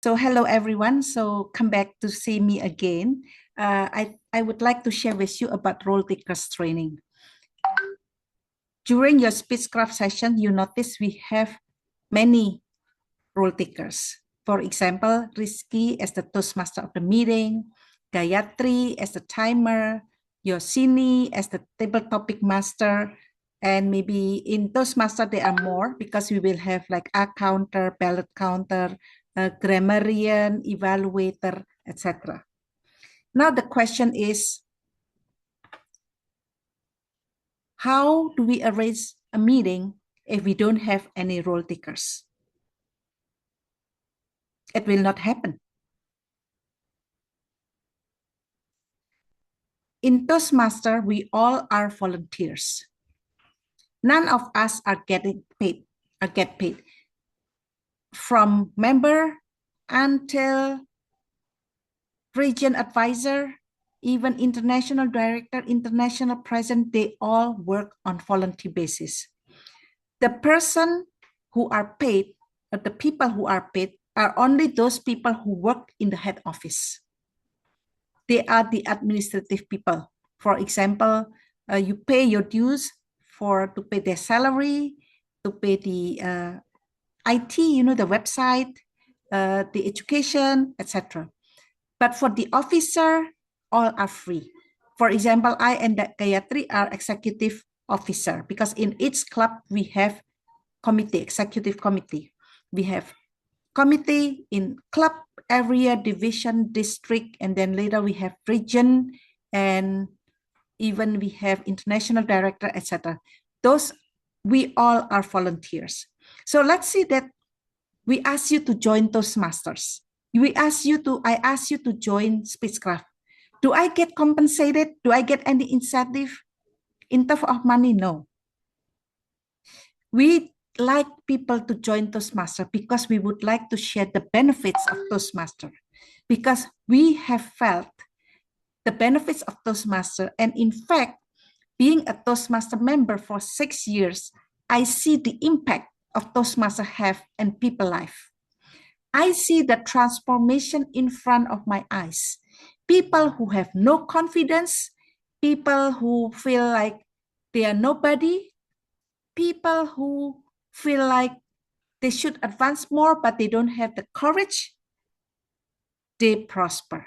So hello everyone. So come back to see me again. I would like to share with you about role takers training. During your speechcraft session, you notice we have many role takers. For example, Rizky as the Toastmaster of the meeting, Gayatri as the timer, Yosini as the table topic master, and maybe in Toastmaster there are more because we will have like a counter, ballot counter, a grammarian, evaluator, etc. Now the question is, how do we arrange a meeting if we don't have any role takers? It will not happen. In Toastmaster, we all are volunteers. None of us are getting paid, get paid. From member until region advisor, even international director, international president, they all work on volunteer basis. The person who are paid, or the people who are paid, are only those people who work in the head office. They are the administrative people. For example, you pay your dues to pay their salary, to pay the IT, the website, the education, etc. But for the officer, all are free. For example, I and Gayatri are executive officer because in each club we have committee, executive committee. We have committee in club, area, division, district, and then later we have region, and even we have international director, etc. Those, we all are volunteers. So let's see that we ask you to join Toastmasters. I ask you to join Speechcraft. Do I get compensated? Do I get any incentive? In terms of money, no. We like people to join Toastmaster because we would like to share the benefits of Toastmaster, because we have felt the benefits of Toastmaster. And in fact, being a Toastmaster member for 6 years, I see the impact of Toastmaster have in people life. I see the transformation in front of my eyes. People who have no confidence, people who feel like they are nobody, people who feel like they should advance more, but they don't have the courage, they prosper.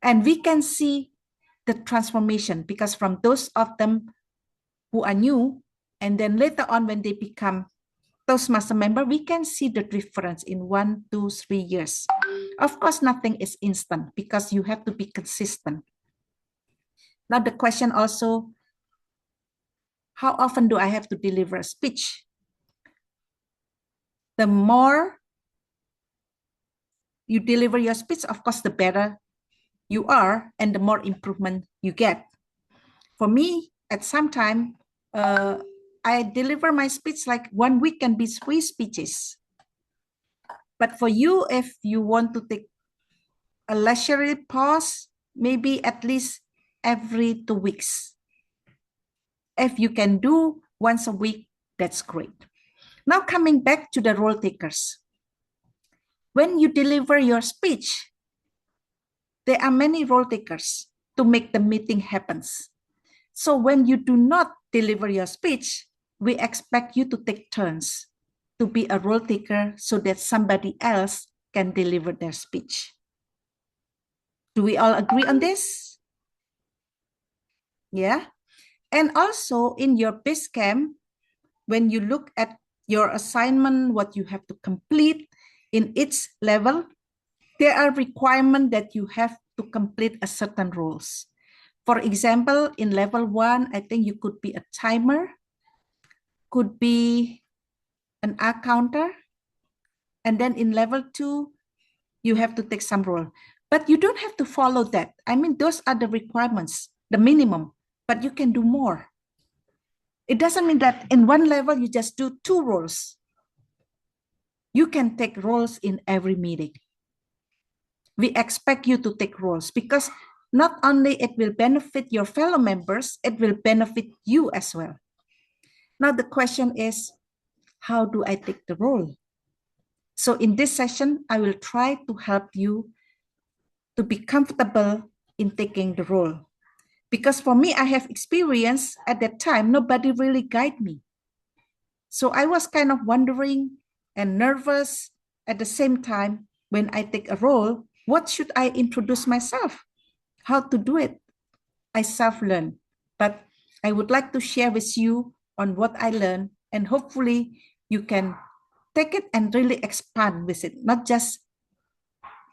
And we can see the transformation because from those of them who are new, and then later on when they become Toastmaster member, we can see the difference in 1, 2, 3 years. Of course, nothing is instant because you have to be consistent. Now the question also, how often do I have to deliver a speech? The more you deliver your speech, of course, the better you are and the more improvement you get. For me, at some time, I deliver my speech like 1 week can be 3 speeches. But for you, if you want to take a leisurely pause, maybe at least every 2 weeks. If you can do once a week, that's great. Now coming back to the role takers. When you deliver your speech, there are many role takers to make the meeting happen. So when you do not deliver your speech, we expect you to take turns to be a role taker so that somebody else can deliver their speech. Do we all agree on this? Yeah. And also in your base camp, when you look at your assignment, what you have to complete in each level, there are requirements that you have to complete a certain roles. For example, in level 1, I think you could be a timer, could be an hour counter, and then in level 2, you have to take some role. But you don't have to follow that. I mean, those are the requirements, the minimum, but you can do more. It doesn't mean that in one level, you just do 2 roles. You can take roles in every meeting. We expect you to take roles because not only it will benefit your fellow members, it will benefit you as well. Now the question is, how do I take the role? So in this session, I will try to help you to be comfortable in taking the role. Because for me, I have experience at that time, nobody really guide me. So I was kind of wondering and nervous at the same time when I take a role, what should I introduce myself? How to do it? I self-learn, but I would like to share with you on what I learned, and hopefully you can take it and really expand with it. Not just,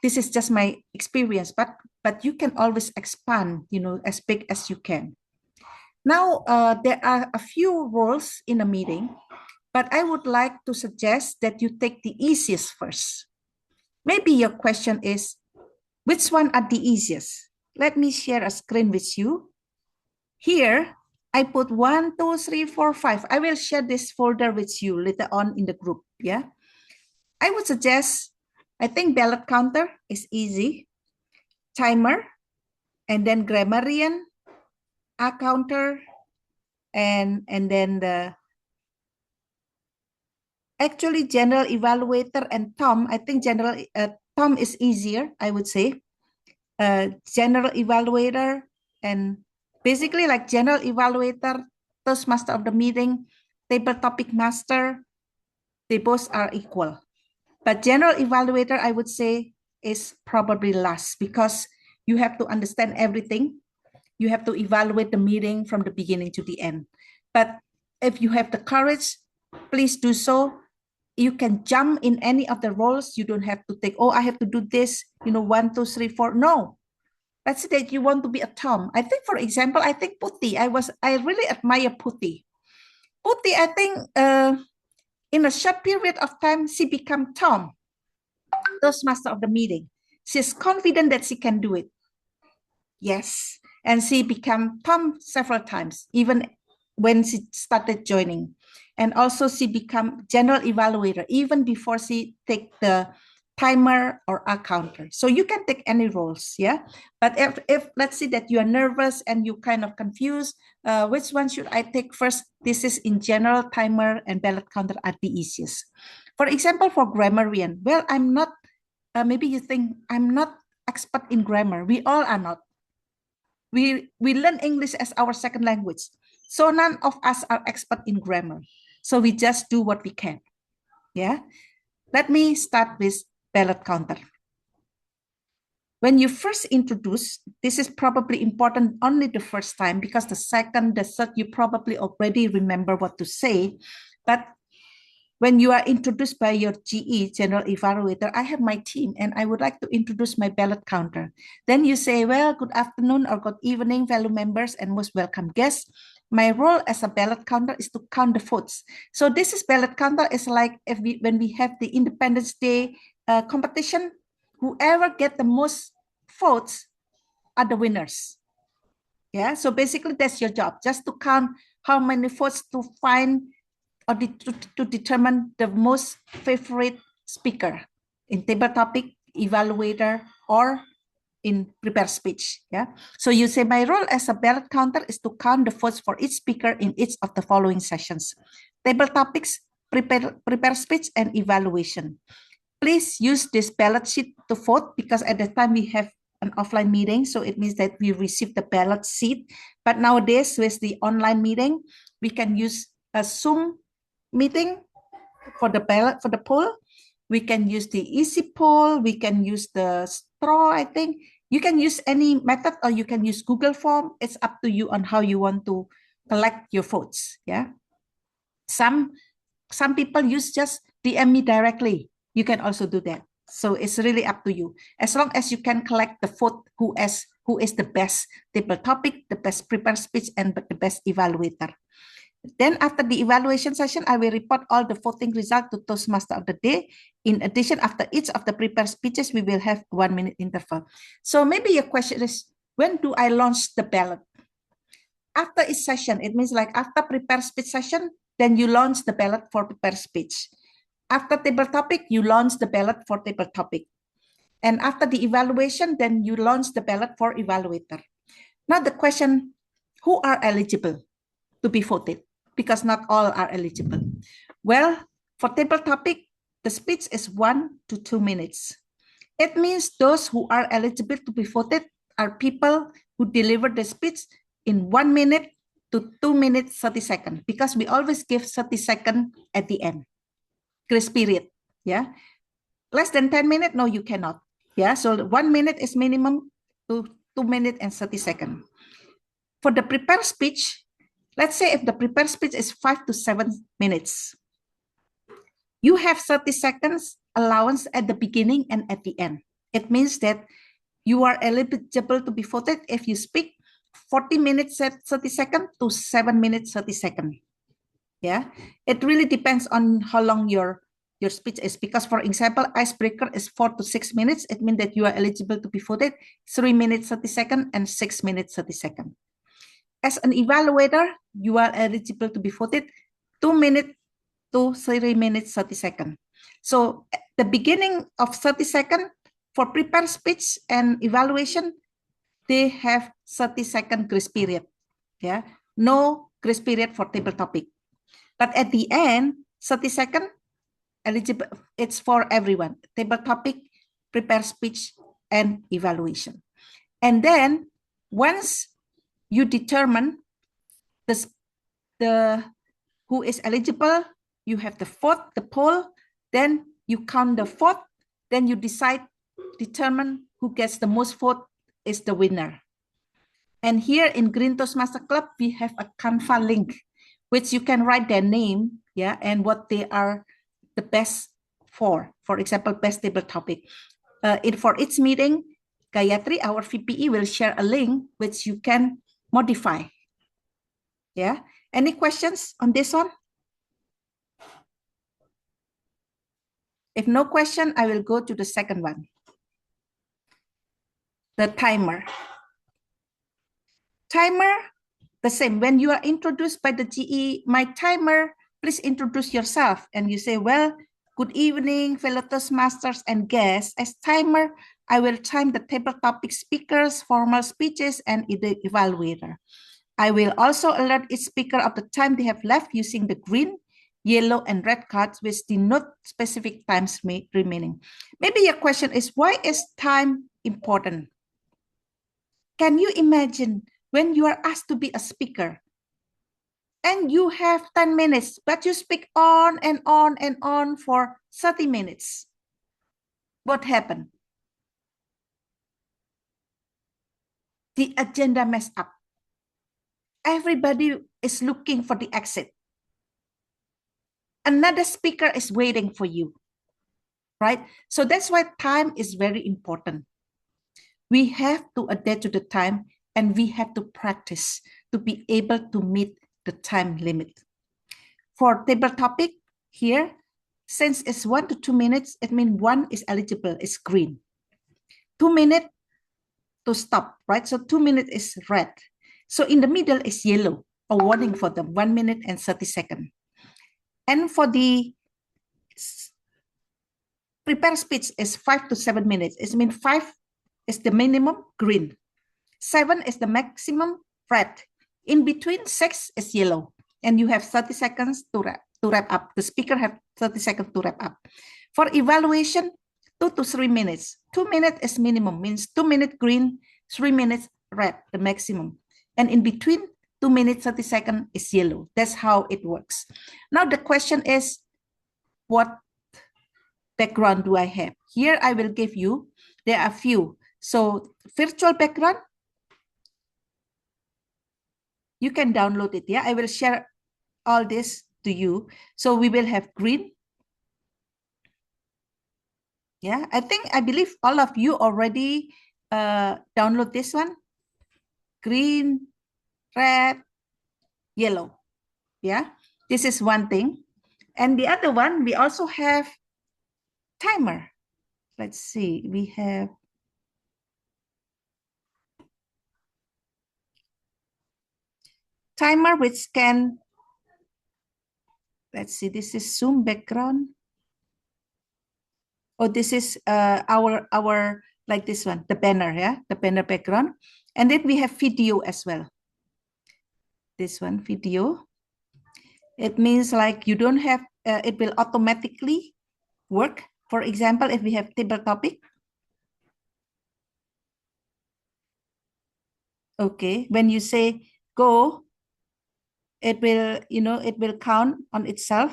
this is just my experience, but you can always expand, as big as you can. Now, there are a few roles in a meeting, but I would like to suggest that you take the easiest first. Maybe your question is, which one are the easiest? Let me share a screen with you. Here, I put 1, 2, 3, 4, 5. I will share this folder with you later on in the group. Yeah. I would suggest, I think ballot counter is easy. Timer, and then grammarian, a counter, and then the actually general evaluator and Tom. I think Tom is easier, I would say. General evaluator and basically like general evaluator, Toastmaster of the meeting, table topic master, they both are equal. But general evaluator, I would say, is probably last because you have to understand everything. You have to evaluate the meeting from the beginning to the end. But if you have the courage, please do so. You can jump in any of the roles. You don't have to think, oh, I have to do this, 1, 2, 3, 4. No, let's say that you want to be a Tom. I think, for example, I think Putty, I really admire Putty. Putty, I think in a short period of time, she become Tom, Toastmaster of the meeting. She's confident that she can do it. Yes. And she became Tom several times, even when she started joining. And also she became general evaluator, even before she take the timer or a counter. So you can take any roles, yeah? But if let's say that you are nervous and you kind of confused, which one should I take first? This is in general, timer and ballot counter are the easiest. For example, for grammarian, well, I'm not, maybe you think I'm not expert in grammar. We all are not. We learn English as our second language. So none of us are expert in grammar. So we just do what we can. Yeah. Let me start with ballot counter. When you first introduce, this is probably important only the first time because the second, the third, you probably already remember what to say. But when you are introduced by your GE, General Evaluator, I have my team and I would like to introduce my ballot counter. Then you say, well, good afternoon or good evening, fellow members and most welcome guests. My role as a ballot counter is to count the votes. So this is ballot counter is like when we have the Independence Day competition, whoever get the most votes are the winners. Yeah, so basically that's your job, just to count how many votes to find or to determine the most favorite speaker in table topic, evaluator, or in prepared speech. Yeah. So you say my role as a ballot counter is to count the votes for each speaker in each of the following sessions: table topics, prepare speech, and evaluation. Please use this ballot sheet to vote because at the time we have an offline meeting, so it means that we receive the ballot sheet. But nowadays with the online meeting, we can use a Zoom meeting for the ballot, for the poll. We can use the easy poll. We can use the straw, I think. You can use any method or you can use Google form. It's up to you on how you want to collect your votes. Yeah. Some people use just DM me directly. You can also do that. So it's really up to you. As long as you can collect the vote who is the best table topic, the best prepared speech, and the best evaluator. Then after the evaluation session, I will report all the voting results to Toastmaster of the day. In addition, after each of the prepared speeches, we will have 1 minute interval. So maybe your question is, when do I launch the ballot? After each session, it means like after prepared speech session, then you launch the ballot for prepared speech. After table topic, you launch the ballot for table topic. And after the evaluation, then you launch the ballot for evaluator. Now the question, who are eligible to be voted? Because not all are eligible. Well, for table topic, the speech is 1 to 2 minutes. It means those who are eligible to be voted are people who deliver the speech in 1 minute to 2 minutes 30 seconds, because we always give 30 seconds at the end. Grace period. Yeah. Less than 10 minutes, no, you cannot. Yeah. So 1 minute is minimum to 2 minutes and 30 seconds. For the prepared speech, let's say if the prepared speech is 5 to 7 minutes, you have 30 seconds allowance at the beginning and at the end. It means that you are eligible to be voted if you speak 40 minutes 30 seconds to 7 minutes 30 seconds. Yeah, it really depends on how long your speech is, because for example, icebreaker is 4 to 6 minutes. It means that you are eligible to be voted 3 minutes 30 seconds and 6 minutes 30 seconds. As an evaluator, you are eligible to be voted 2 minutes to 3 minutes 30 seconds. So at the beginning of 30 seconds for prepared speech and evaluation, they have 30-second grace period. Yeah, no grace period for table topic. But at the end, 30 seconds eligible, it's for everyone. Table topic, prepare speech, and evaluation. And then once you determine the who is eligible, you have the vote, the poll, then you count the vote, then you determine who gets the most vote is the winner. And here in Green Toastmaster Club, we have a Canva link, which you can write their name, yeah, and what they are the best for. For example, best table topic. For each meeting, Gayatri, our VPE, will share a link which you can modify. Yeah. Any questions on this one? If no question, I will go to the second one. The timer. Timer, the same. When you are introduced by the GE, my timer, please introduce yourself. And you say, well, good evening, fellow Toastmasters and guests. As timer, I will time the table topic speakers, formal speeches, and the evaluator. I will also alert each speaker of the time they have left using the green, yellow, and red cards, which denote specific times remaining. Maybe your question is, why is time important? Can you imagine when you are asked to be a speaker and you have 10 minutes, but you speak on and on and on for 30 minutes? What happened? The agenda messed up. Everybody is looking for the exit. Another speaker is waiting for you, right? So that's why time is very important. We have to adapt to the time, and we have to practice to be able to meet the time limit. For table topic here, since it's 1 to 2 minutes, it means one is eligible, it's green. 2 minutes to stop, right? So 2 minutes is red. So in the middle is yellow, a warning for them, 1 minute and 30 seconds. And for the prepare speech is 5 to 7 minutes. It means 5 is the minimum, green. 7 is the maximum, red. In between, 6 is yellow. And you have 30 seconds to wrap up. The speaker have 30 seconds to wrap up. For evaluation, 2 to 3 minutes. 2 minutes is minimum, means 2 minutes green, 3 minutes red, the maximum. And in between, 2 minutes, 30 seconds is yellow. That's how it works. Now the question is, what background do I have? Here I will give you, there are a few. So virtual background, you can download it. Yeah, I will share all this to you. So we will have green. Yeah, I believe all of you already download this one. Green, red, yellow. Yeah, this is one thing. And the other one, we also have timer. Let's see, we have timer which can, let's see, this is Zoom background. Oh, this is our like this one, the banner, yeah, the banner background. And then we have video as well. This one, video. It means like you don't have, it will automatically work. For example, if we have table topic. Okay, when you say go, it will, it will count on itself.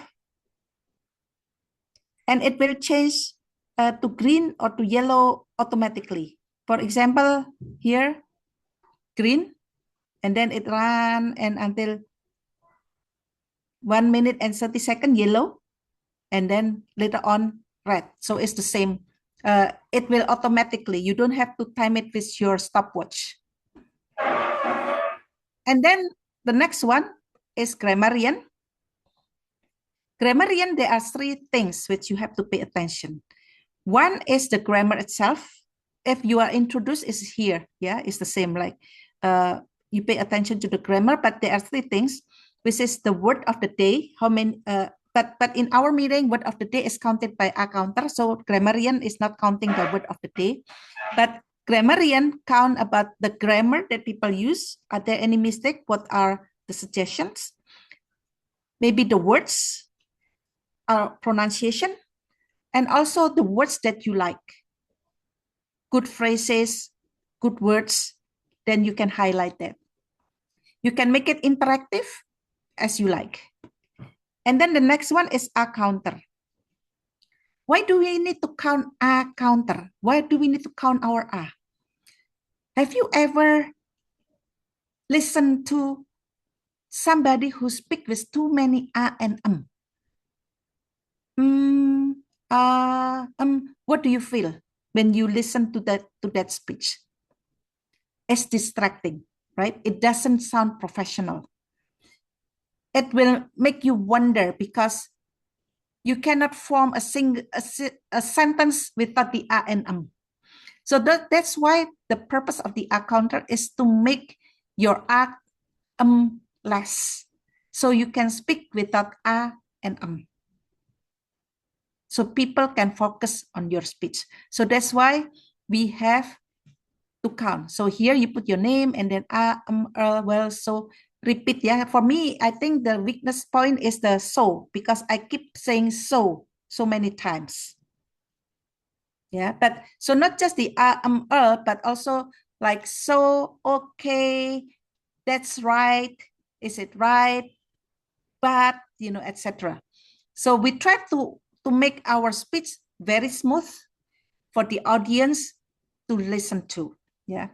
And it will change to green or to yellow automatically. For example, here, green, and then it ran and until 1 minute and 30 seconds, yellow, and then later on, red. So it's the same. It will automatically, you don't have to time it with your stopwatch. And then the next one is grammarian. Grammarian, there are three things which you have to pay attention. One is the grammar itself. If you are introduced, is here. Yeah, it's the same. Like you pay attention to the grammar, but there are three things, which is the word of the day. How many? But in our meeting, word of the day is counted by a counter. So grammarian is not counting the word of the day, but grammarian count about the grammar that people use. Are there any mistake? What are the suggestions? Maybe the words, pronunciation, and also the words that you like. Good phrases, good words, then you can highlight that. You can make it interactive as you like. And then the next one is a counter. Why do we need to count a counter? Why do we need to count our a? Have you ever listened to somebody who speaks with too many a and what do you feel when you listen to that speech? It's distracting, right? It doesn't sound professional. It will make you wonder because you cannot form a sentence without the a and So that's why the purpose of the a counter is to make your a less. So you can speak without a and So people can focus on your speech. So that's why we have to count. So here you put your name and then well, so repeat. Yeah, for me, I think the weakness point is the so, because I keep saying so many times. Yeah, but so not just the but also like so, okay, that's right, is it right, but etc. So we try to make our speech very smooth for the audience to listen to. Yeah.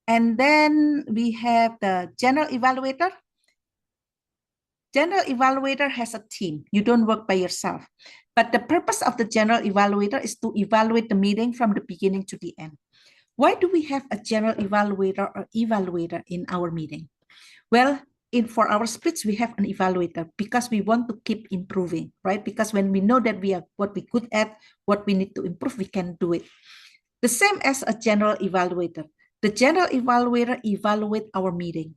And then we have the general evaluator. General evaluator has a team. You don't work by yourself. But the purpose of the general evaluator is to evaluate the meeting from the beginning to the end. Why do we have a general evaluator or evaluator in our meeting? Well, for our speech, we have an evaluator because we want to keep improving, right? Because when we know that we are what we're good at, what we need to improve, we can do it. The same as a general evaluator. The general evaluator evaluates our meeting.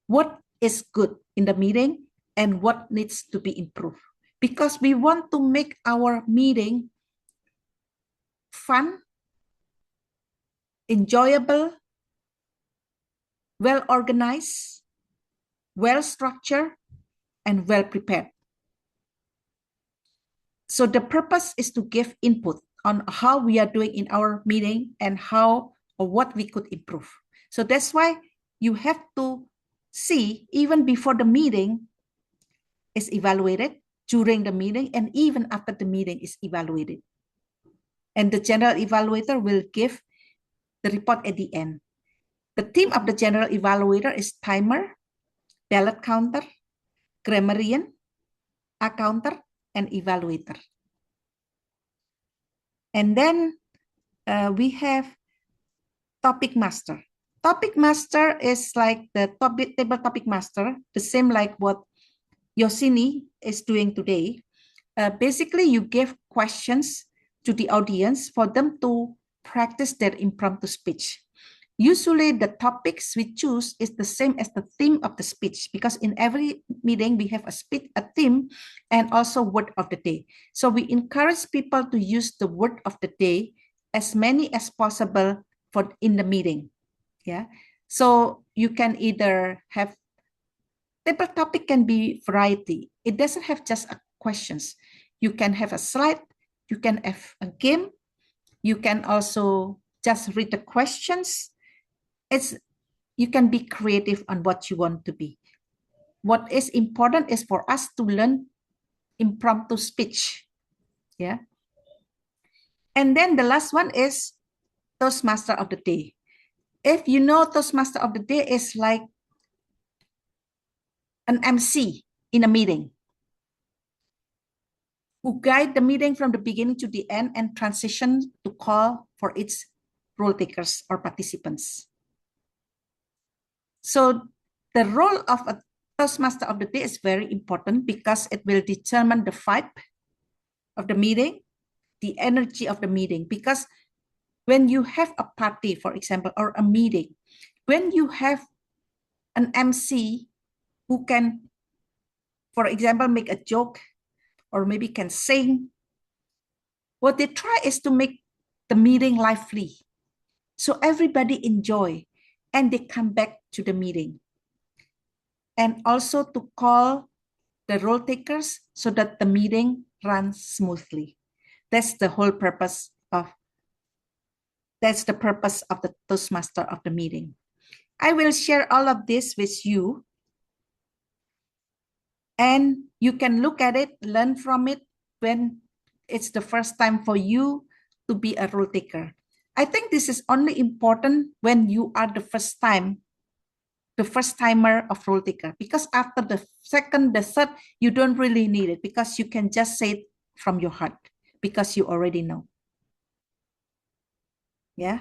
What is good in the meeting and what needs to be improved? Because we want to make our meeting fun, enjoyable, well organized, well structured, and well prepared. So the purpose is to give input on how we are doing in our meeting and how or what we could improve. So that's why you have to see even before the meeting is evaluated, during the meeting, and even after the meeting is evaluated. And the general evaluator will give the report at the end. The theme of the general evaluator is timer, ballot counter, grammarian, a counter, and evaluator. And then we have topic master. Topic master is like the table topic master, the same like what Yosini is doing today. Basically, you give questions to the audience for them to practice their impromptu speech. Usually, the topics we choose is the same as the theme of the speech, because in every meeting, we have a theme and also word of the day. So we encourage people to use the word of the day as many as possible in the meeting. Yeah. So you can either have table topic can be variety. It doesn't have just questions. You can have a slide, you can have a game, you can also just read the questions. You can be creative on what you want to be. What is important is for us to learn impromptu speech. Yeah. And then the last one is Toastmaster of the Day. If you know, Toastmaster of the Day is like an MC in a meeting who guide the meeting from the beginning to the end and transition to call for its role takers or participants. So the role of a Toastmaster of the Day is very important because it will determine the vibe of the meeting, the energy of the meeting. Because when you have a party, for example, or a meeting, when you have an MC who can, for example, make a joke or maybe can sing, what they try is to make the meeting lively. So everybody enjoy and they come back to the meeting. And also to call the role takers so that the meeting runs smoothly. That's the purpose of the Toastmaster of the meeting. I will share all of this with you. And you can look at it, learn from it when it's the first time for you to be a role taker. I think this is only important when you are the first timer of role taker, because after the second, the third, you don't really need it because you can just say it from your heart because you already know. Yeah.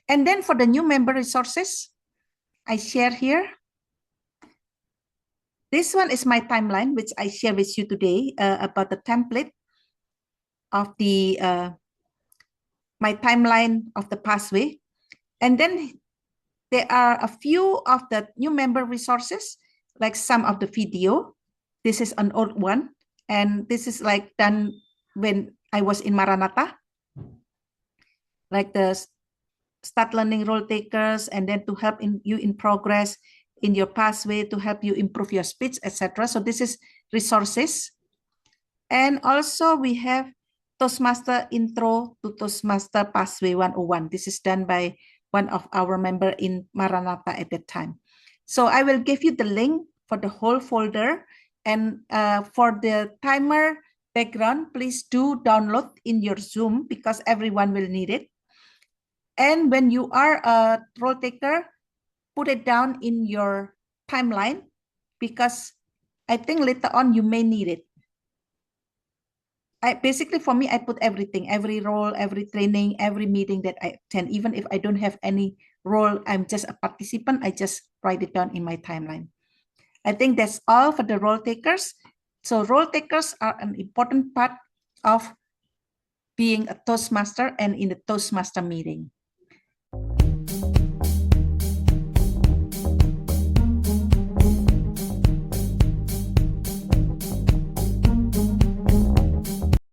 And then for the new member resources, I share here. This one is my timeline, which I share with you today about the template of the my timeline of the pathway. And then there are a few of the new member resources, like some of the video. This is an old one. And this is like done when I was in Maranatha, like the start learning role takers, and then to help you in progress in your pathway, to help you improve your speech, etc. So this is resources. And also we have Toastmaster Intro to Toastmaster Pathway 101. This is done by one of our member in Maranatha at that time. So I will give you the link for the whole folder. And for the timer background, please do download in your Zoom because everyone will need it. And when you are a role taker, put it down in your timeline because I think later on you may need it. Basically for me, I put everything, every role, every training, every meeting that I attend. Even if I don't have any role, I'm just a participant, I just write it down in my timeline. I think that's all for the role takers. So role takers are an important part of being a Toastmaster and in the Toastmaster meeting.